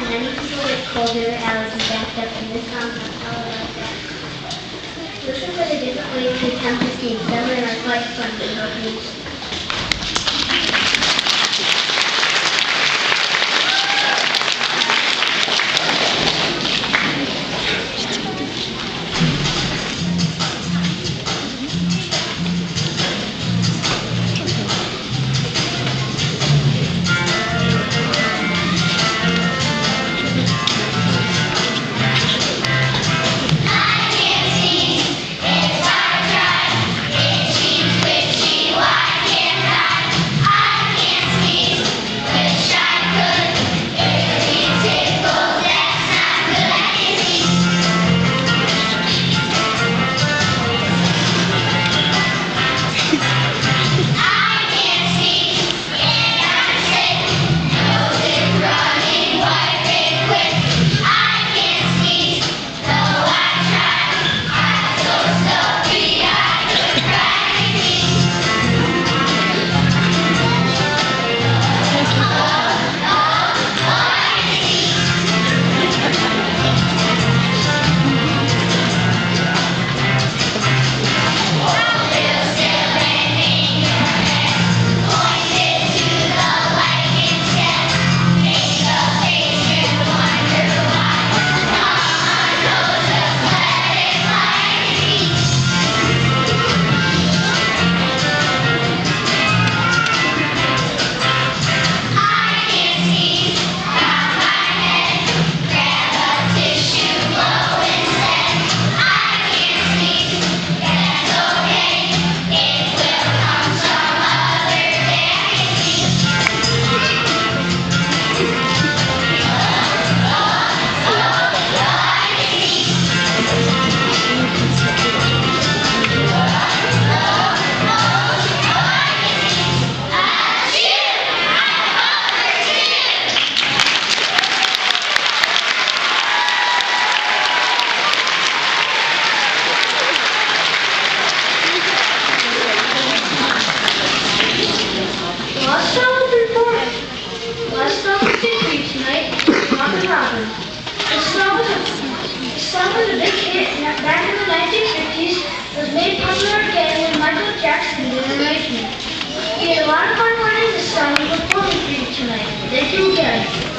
many people with cold or allergy backed up in this compound all around that. Listen for the different ways to attempt to sing. Some of them are quite fun to help you. The song was a big hit back in the 1950s. It was made popular again when Michael Jackson did an arrangement. We had a lot of fun learning this song and performing for you tonight. Thank you again.